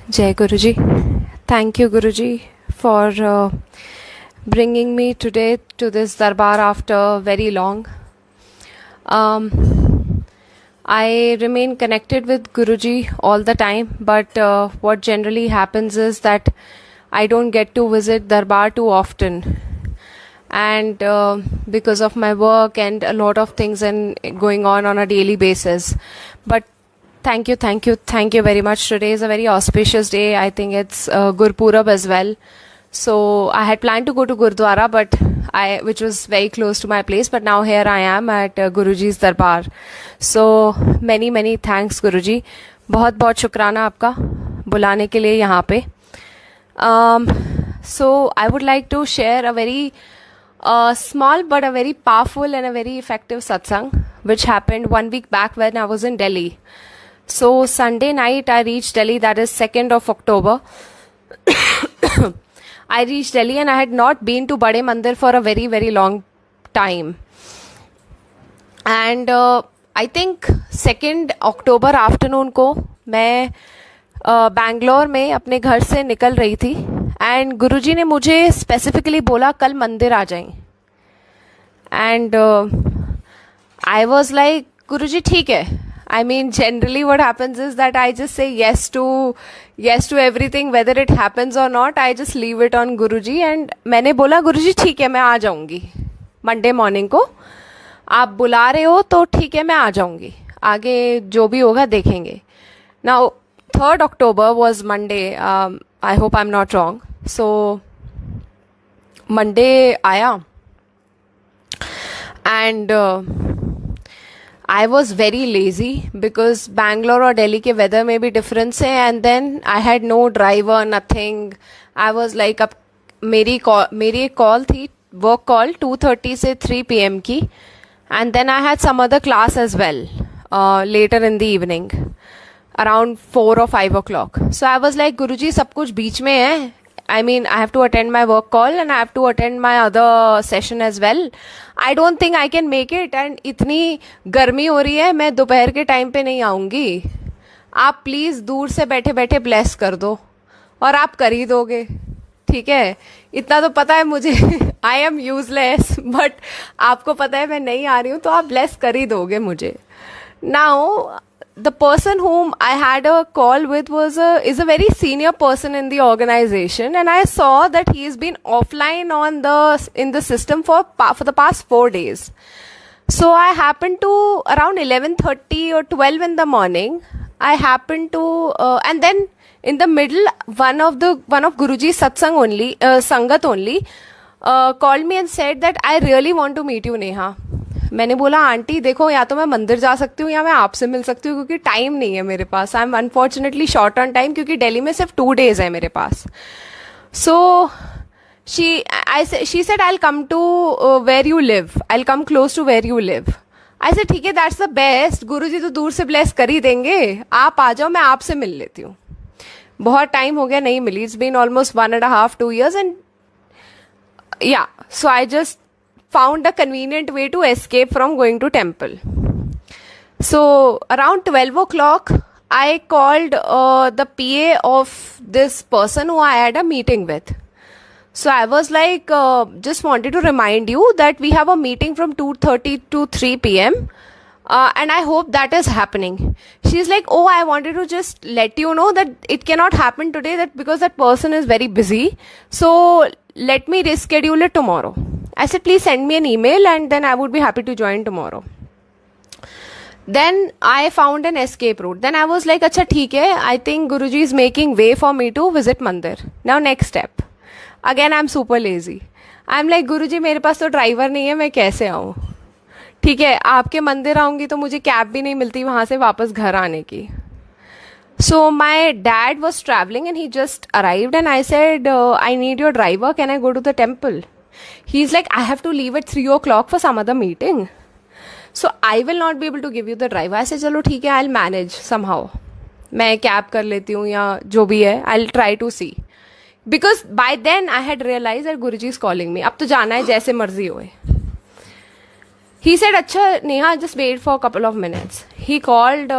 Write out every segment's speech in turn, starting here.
Jai Guruji. Thank you, Guruji, for bringing me today to this darbar after very long. I remain connected with Guruji all the time, but what generally happens is that I don't get to visit darbar too often. And because of my work and a lot of things and going on a daily basis. But thank you very much. Today is a very auspicious day. I think it's Gurpurab as well. So I had planned to go to Gurdwara, which was very close to my place, but now here I am at Guruji's Darbar. So many thanks Guruji. बहुत बहुत शुक्राना आपका बुलाने के लिए यहाँ पे. So I would like to share a very small but a very powerful and a very effective satsang which happened 1 week back when I was in Delhi. So Sunday night I reached Delhi, that is 2nd of October. I reached Delhi and I had not been to Bade Mandir for a very long time. And I think 2nd October afternoon को मैं बैंगलोर में अपने घर से निकल रही थी and गुरुजी ने मुझे स्पेसिफिकली बोला कल मंदिर आ जाएं. एंड आई वॉज लाइक गुरुजी ठीक है. I mean, generally what happens is that I just say yes to everything, whether it happens or not. I just leave it on Guruji. And मैंने बोला गुरुजी ठीक है मैं आ जाऊंगी मंडे मॉर्निंग को. आप बुला रहे हो तो ठीक है मैं आ जाऊंगी, आगे जो भी होगा देखेंगे. Now 3rd October was Monday. I hope I'm not wrong. So Monday आया and I was very lazy because Bangalore और Delhi के weather में भी difference है and then I had no driver, nothing. I was like अब मेरी एक call थी, work call 2:30 से 3 PM की and then I had some other class as well later in the evening around 4 or 5 o'clock. So I was like Guruji सब कुछ बीच में है. I mean, I have to attend my work call and I have to attend my other session as well. I don't think I can make it and इतनी गर्मी हो रही है, मैं दोपहर के टाइम पे नहीं आऊँगी. आप प्लीज़ दूर से बैठे बैठे ब्लेस कर दो और आप कर ही दोगे, ठीक है. इतना तो पता है मुझे. आई एम यूजलेस बट आपको पता है मैं नहीं आ रही हूँ तो आप ब्लेस कर ही दोगे मुझे. Now the person whom I had a call with is a very senior person in the organization, and I saw that he has been offline in the system for the past 4 days. So I happened to around 11:30 or 12 in the morning. I happened to and then in the middle one of Guruji's sangat only called me and said that I really want to meet you, Neha. मैंने बोला aunty देखो या तो मैं मंदिर जा सकती हूँ या मैं आपसे मिल सकती हूँ क्योंकि टाइम नहीं है मेरे पास. I am unfortunately short on time क्योंकि दिल्ली में सिर्फ 2 days है मेरे पास. So she said I will come to where you live, I will come close to where you live. I said ठीक है दैट्स द बेस्ट. गुरुजी तो दूर से ब्लेस कर ही देंगे, आप आ जाओ मैं आपसे मिल लेती हूँ. बहुत टाइम हो गया नहीं मिली. It's been almost 1.5-2 years and या so I just found a convenient way to escape from going to temple. So around 12 o'clock I called the PA of this person who I had a meeting with. So I was like just wanted to remind you that we have a meeting from 2:30 to 3 PM and I hope that is happening. She's like, oh, I wanted to just let you know that it cannot happen today, that because that person is very busy, so let me reschedule it tomorrow. I said, please send me an email and then I would be happy to join tomorrow. Then I found an escape route. Then I was like, अच्छा ठीक है, I think Guruji is making way for me to visit मंदिर. Now next step. Again I'm super lazy. I'm like Guruji मेरे पास तो driver नहीं है, मैं कैसे आऊँ. ठीक है आपके मंदिर आऊँगी तो मुझे कैब भी नहीं मिलती वहाँ से वापस घर आने की. So my dad was traveling and he just arrived and I said, I need your driver, can I go to the temple? He's like, I have to leave at 3 o'clock for some other meeting. So I will not be able to give you the driver. I said, चलो ठीक है, I'll manage somehow. मैं cab कर लेती हूँ या जो भी है. I'll try to see. Because by then I had realized that Guruji is calling me. अब तो जाना है जैसे मर्जी होए. He said, अच्छा Neha, just wait for a couple of minutes. He called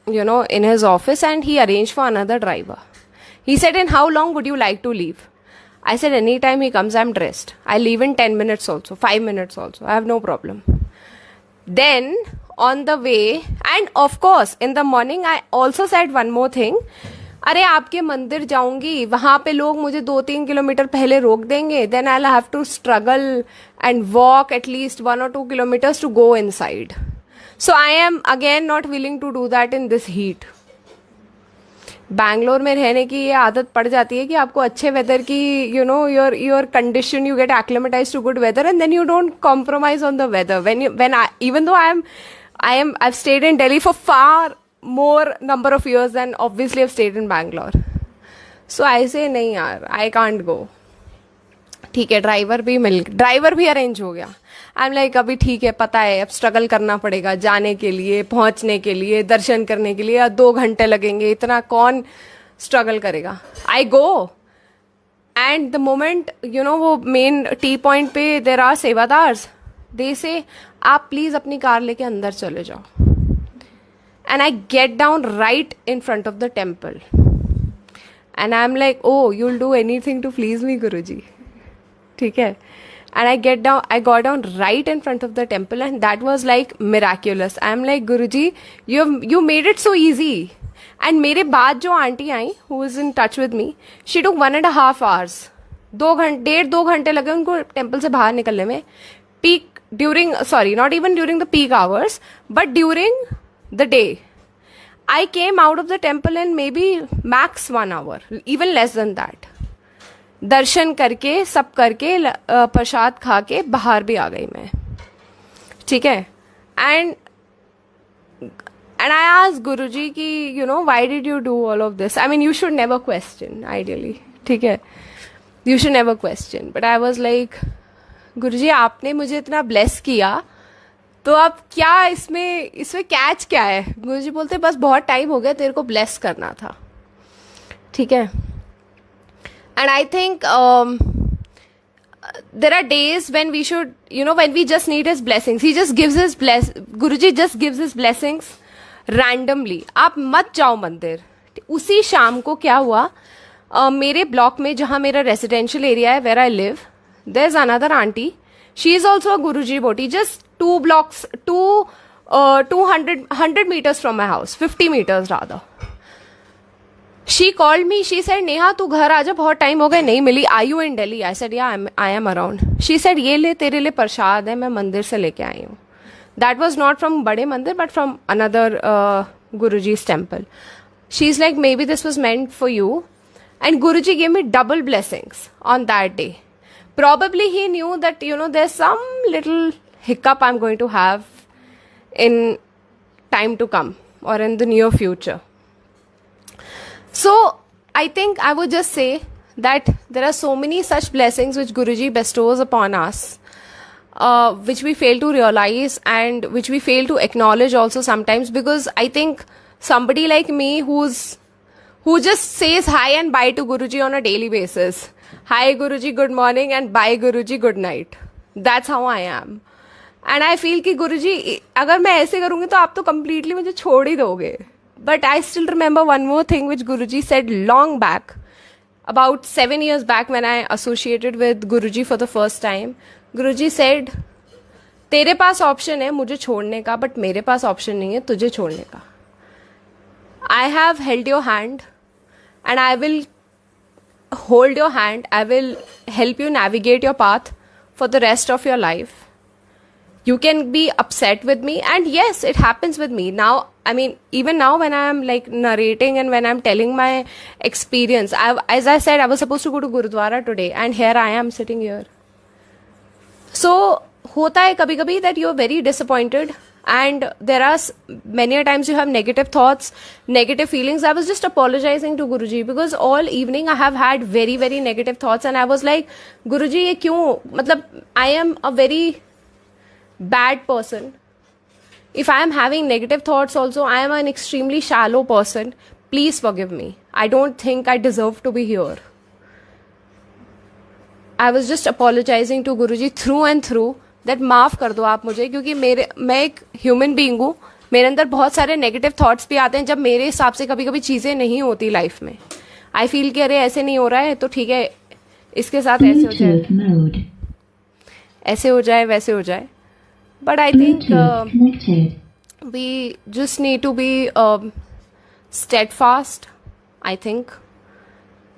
in his office, and he arranged for another driver. He said, "In how long would you like to leave?" I said, "Anytime he comes, I'm dressed. I'll leave in 10 minutes also, 5 minutes also. I have no problem." Then, on the way, and of course, in the morning, I also said one more thing. अरे आपके मंदिर जाऊंगी, वहां पे लोग मुझे 2-3 kilometre पहले रोक देंगे, then I'll have to struggle and walk at least 1 or 2 kilometers to go inside. So I am again not willing to do that in this heat. Bangalore में रहने की ये आदत पड़ जाती है कि आपको अच्छे वेदर की your condition, you get acclimatise to good weather and then you don't compromise on the weather. When I even though I've stayed in Delhi for far more number of years than obviously I've stayed in Bangalore. So I say नहीं यार, I can't go. ठीक है, driver भी arrange हो गया. आई am like अभी ठीक है, पता है अब स्ट्रगल करना पड़ेगा जाने के लिए, पहुंचने के लिए, दर्शन करने के लिए 2 घंटे लगेंगे, इतना कौन स्ट्रगल करेगा. आई गो एंड द मोमेंट वो मेन टी पॉइंट पे देर आर सेवादार्स. दे से आप प्लीज अपनी कार लेके अंदर चले जाओ. And I get down right in front of the temple and I am like, oh you will do anything to please me Guruji. ठीक है. And I got down right in front of the temple, and that was like miraculous. I'm like, Guruji, you made it so easy. And मेरे बाद जो aunty I, who was in touch with me, she took 1.5 hours. 2 घंटे लगे उनको temple से बाहर निकलने में. Not even during the peak hours, but during the day. I came out of the temple in maybe max 1 hour, even less than that. दर्शन करके सब करके प्रसाद खा के बाहर भी आ गई मैं. ठीक है. एंड आई आस्क्ड गुरुजी कि why did you do all of this. I mean you should never question ideally. ठीक है, you should never question. But I was like, Guruji आपने मुझे इतना ब्लेस किया, तो अब क्या इसमें कैच क्या है. गुरुजी बोलते बस बहुत टाइम हो गया, तेरे को ब्लेस करना था. ठीक है. And I think there are days when we should, when we just need his blessings. He just gives his Guruji just gives his blessings randomly. आप मत जाओ मंदिर. उसी शाम को क्या हुआ, मेरे ब्लॉक में जहाँ मेरा रेसिडेंशियल एरिया है, where I live, there's another auntie. She is also a Guruji devotee. Just 100 meters from my house, 50 meters rather. She called me. She said, Neha, तू घर आ जा, बहुत टाइम हो गए नहीं मिली. Are you in Delhi? I said, yeah, I am around. She said, ये ले तेरे लिए प्रसाद है, मैं मंदिर से लेके आई हूँ. That was not from बड़े मंदिर, but from another Guruji's temple. She's like, maybe this was meant for you. And Guruji gave me double blessings on that day. Probably he knew that, there's some little hiccup I'm going to have in time to come or in the near future. So, I think I would just say that there are so many such blessings which Guruji bestows upon us, which we fail to realize and which we fail to acknowledge also sometimes, because I think somebody like me who just says hi and bye to Guruji on a daily basis. Hi Guruji, good morning, and bye Guruji, good night. That's how I am. And I feel कि Guruji, अगर मैं ऐसे करूँगी तो आप तो completely मुझे छोड़ ही दोगे. But I still remember one more thing which Guruji said long back, about 7 years back when I associated with Guruji for the first time. Guruji said, तेरे पास ऑप्शन है मुझे छोड़ने का, बट मेरे पास ऑप्शन नहीं है तुझे छोड़ने का. I have held your hand and I will hold your hand. I will help you navigate your path for the rest of your life. You can be upset with me, and yes, it happens with me. Now, I mean, even now when I am like narrating and when I'm telling my experience, as I said, I was supposed to go to Gurudwara today, and here I am sitting here. So, hota hai kabhi kabhi that you're very disappointed, and there are many a times you have negative thoughts, negative feelings. I was just apologizing to Guruji because all evening I have had very, very negative thoughts, and I was like, Guruji, ye kyun? Matlab, I am a very bad person. If I am having negative thoughts also, I am an extremely shallow person. Please forgive me. I don't think I deserve to be here. I was just apologizing to Guruji through and through that माफ कर दो आप मुझे, क्योंकि मैं एक human being हूँ मेरे अंदर बहुत सारे नेगेटिव थॉट्स भी आते हैं जब मेरे हिसाब से कभी कभी चीज़ें नहीं होती लाइफ में. आई फील कि अरे ऐसे नहीं हो रहा है तो ठीक है, इसके साथ ऐसे हो जाए, ऐसे हो जाए, वैसे हो जाए. But I think we just need to be steadfast. I think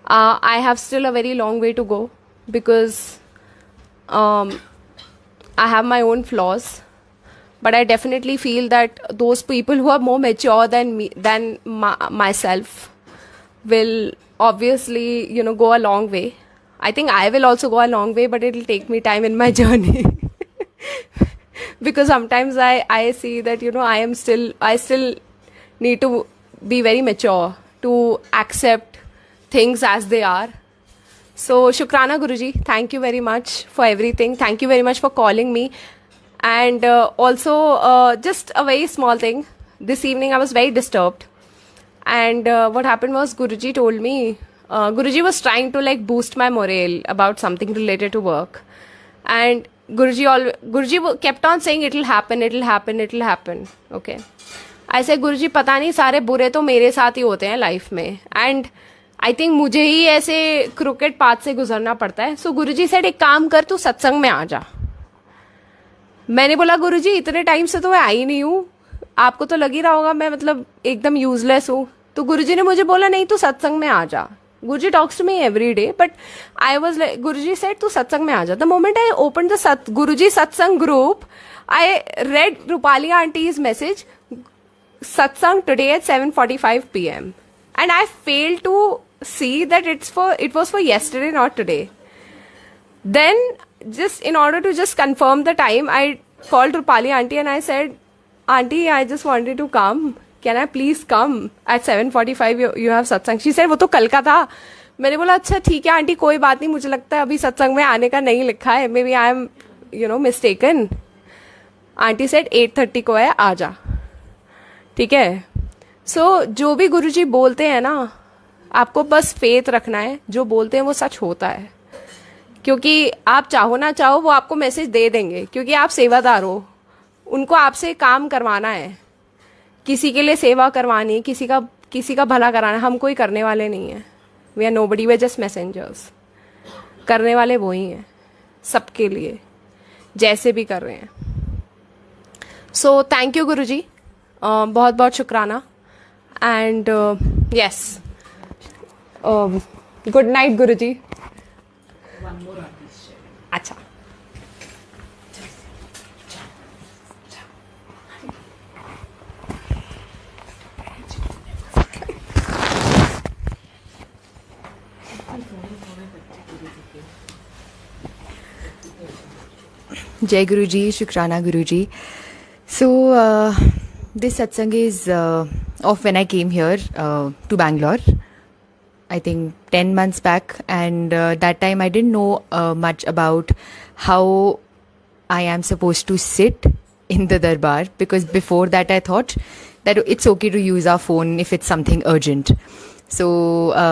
I have still a very long way to go because I have my own flaws, but I definitely feel that those people who are more mature than me, than myself, will obviously, go a long way. I think I will also go a long way, but it will take me time in my journey. Because sometimes I see that I still need to be very mature to accept things as they are. So Shukrana Guruji, thank you very much for everything. Thank you very much for calling me. And also just a very small thing. This evening I was very disturbed, and what happened was Guruji told me, Guruji was trying to like boost my morale about something related to work, and Guruji kept on saying it'll happen, it'll happen, it'll happen. Okay, I said गुरुजी पता नहीं सारे बुरे तो मेरे साथ ही होते हैं life में, एंड आई थिंक मुझे ही ऐसे क्रिकेट पाथ से गुजरना पड़ता है. सो गुरुजी सेड एक काम कर, तू सत्संग में आ जा. मैंने बोला गुरुजी इतने टाइम से तो मैं आई नहीं हूँ, आपको तो लग ही रहा होगा मैं मतलब एकदम यूजलेस हूँ. तो गुरुजी ने मुझे बोला नहीं तू सत्संग में आ जा. Guruji talks to me every day, but I was like, Guruji said, "Tu satsang mein aa ja." The moment I opened the Guruji satsang group, I read Rupali auntie's message, satsang today at 7:45 p.m. and I failed to see that it was for yesterday, not today. Then, just in order to just confirm the time, I called Rupali auntie and I said, "Auntie, I just wanted to come. Can I please come at 7:45? You have satsang." She said, वो तो कल का था. मैंने बोला अच्छा ठीक है आंटी, कोई बात नहीं, मुझे लगता है अभी सत्संग में आने का नहीं लिखा है, maybe I am mistaken. Aunty said 8:30 को है, आ जा. ठीक है. सो जो भी गुरुजी बोलते हैं ना, आपको बस फेथ रखना है, जो बोलते हैं वो सच होता है. क्योंकि आप चाहो ना चाहो वो आपको मैसेज दे देंगे, क्योंकि आप सेवादार हो, उनको आपसे काम करवाना है, किसी के लिए सेवा करवानी है, किसी का भला कराना. हम कोई करने वाले नहीं हैं. We are nobody, we are just messengers. करने वाले वो ही हैं सबके लिए, जैसे भी कर रहे हैं. सो थैंक यू गुरुजी, बहुत बहुत शुक्राना. एंड यस, गुड नाइट गुरुजी. अच्छा, Jai Guruji, Shukrana Guruji. So this satsang is of when I came here to Bangalore, I think 10 months back, and that time I didn't know much about how I am supposed to sit in the darbar, because before that I thought that it's okay to use our phone if it's something urgent. So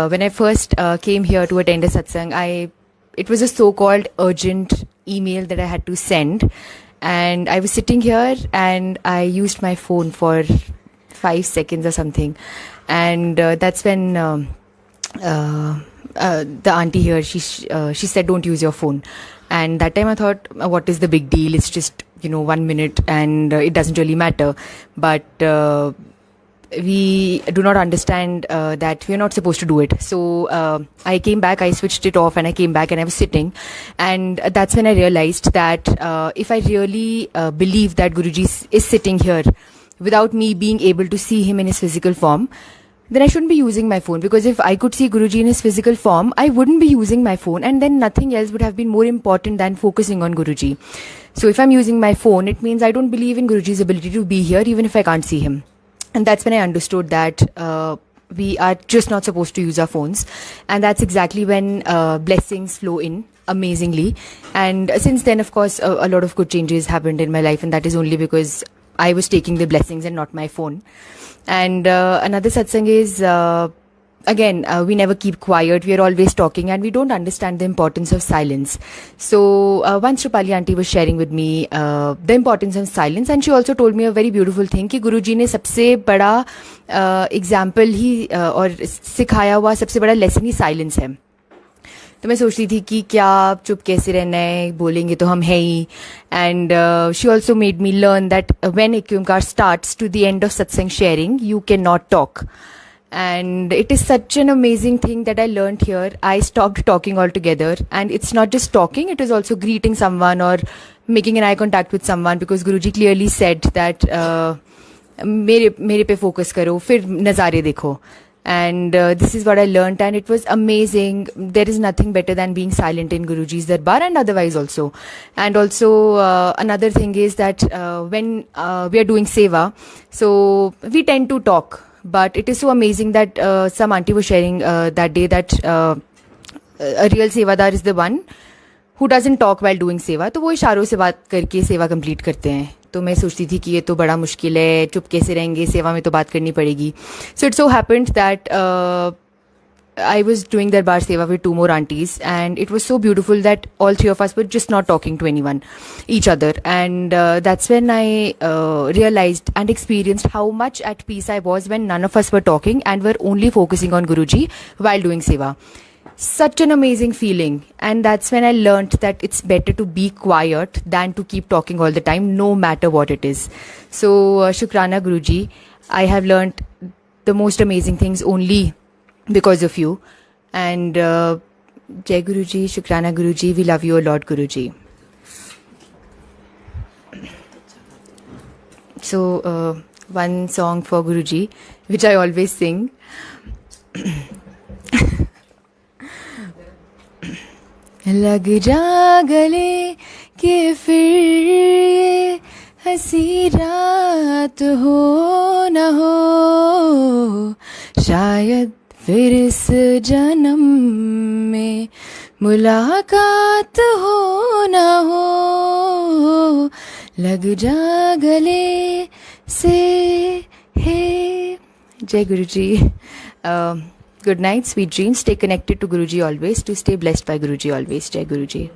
when I first came here to attend a satsang, it was a so-called urgent email that I had to send, and I was sitting here and I used my phone for 5 seconds or something, and that's when the auntie here, she said don't use your phone. And that time I thought, what is the big deal, it's just 1 minute and it doesn't really matter. But we do not understand that we are not supposed to do it. So I came back, I switched it off, and I came back and I was sitting, and that's when I realized that if I really believe that Guruji is sitting here without me being able to see him in his physical form, then I shouldn't be using my phone. Because if I could see Guruji in his physical form, I wouldn't be using my phone, and then nothing else would have been more important than focusing on Guruji. So if I'm using my phone, it means I don't believe in Guruji's ability to be here even if I can't see him. And that's when I understood that we are just not supposed to use our phones. And that's exactly when blessings flow in amazingly. And since then, of course, a lot of good changes happened in my life. And that is only because I was taking the blessings and not my phone. And another satsang is again, we never keep quiet. We are always talking, and we don't understand the importance of silence. So once Rupali auntie was sharing with me the importance of silence, and she also told me a very beautiful thing कि गुरुजी ने सबसे बड़ा example ही और सिखाया हुआ सबसे बड़ा lesson ही silence है. तो मैं सोच रही थी कि क्या चुप कैसे रहना है, बोलेंगे तो हम है ही. And she also made me learn that when Ek Onkar starts to the end of satsang sharing you can not talk. And it is such an amazing thing that I learned here. I stopped talking altogether, and it's not just talking, it is also greeting someone or making an eye contact with someone, because Guruji clearly said that मेरे पे focus करो, फिर नज़ारे देखो. And this is what I learned, and it was amazing. There is nothing better than being silent in Guruji's darbar and otherwise also. And also another thing is that when we are doing seva, so we tend to talk. But it is so amazing that some auntie was sharing that day that a real sevadar is the one who doesn't talk while doing seva. तो वो इशारों से बात करके सेवा complete करते हैं. तो मैं सोचती थी कि ये तो बड़ा मुश्किल है, चुप कैसे रहेंगे, सेवा में तो बात करनी पड़ेगी. So it so happened that I was doing Darbar Seva with two more aunties, and it was so beautiful that all three of us were just not talking to anyone, each other. And that's when I realized and experienced how much at peace I was when none of us were talking and were only focusing on Guruji while doing Seva. Such an amazing feeling. And that's when I learned that it's better to be quiet than to keep talking all the time, no matter what it is. So, Shukrana Guruji, I have learned the most amazing things only because of you. And Jai Guruji, Shukrana Guruji, we love you a lot, Guruji. So one song for Guruji, which I always sing. लग जा गले के फिर ये हंसी रात हो न हो, शायद फिर इस जन्म में मुलाकात हो न हो. लग जा गले से है. Jai Guruji. Good night, sweet dreams. Stay connected to Guruji always, to stay blessed by Guruji always. Jai Guruji.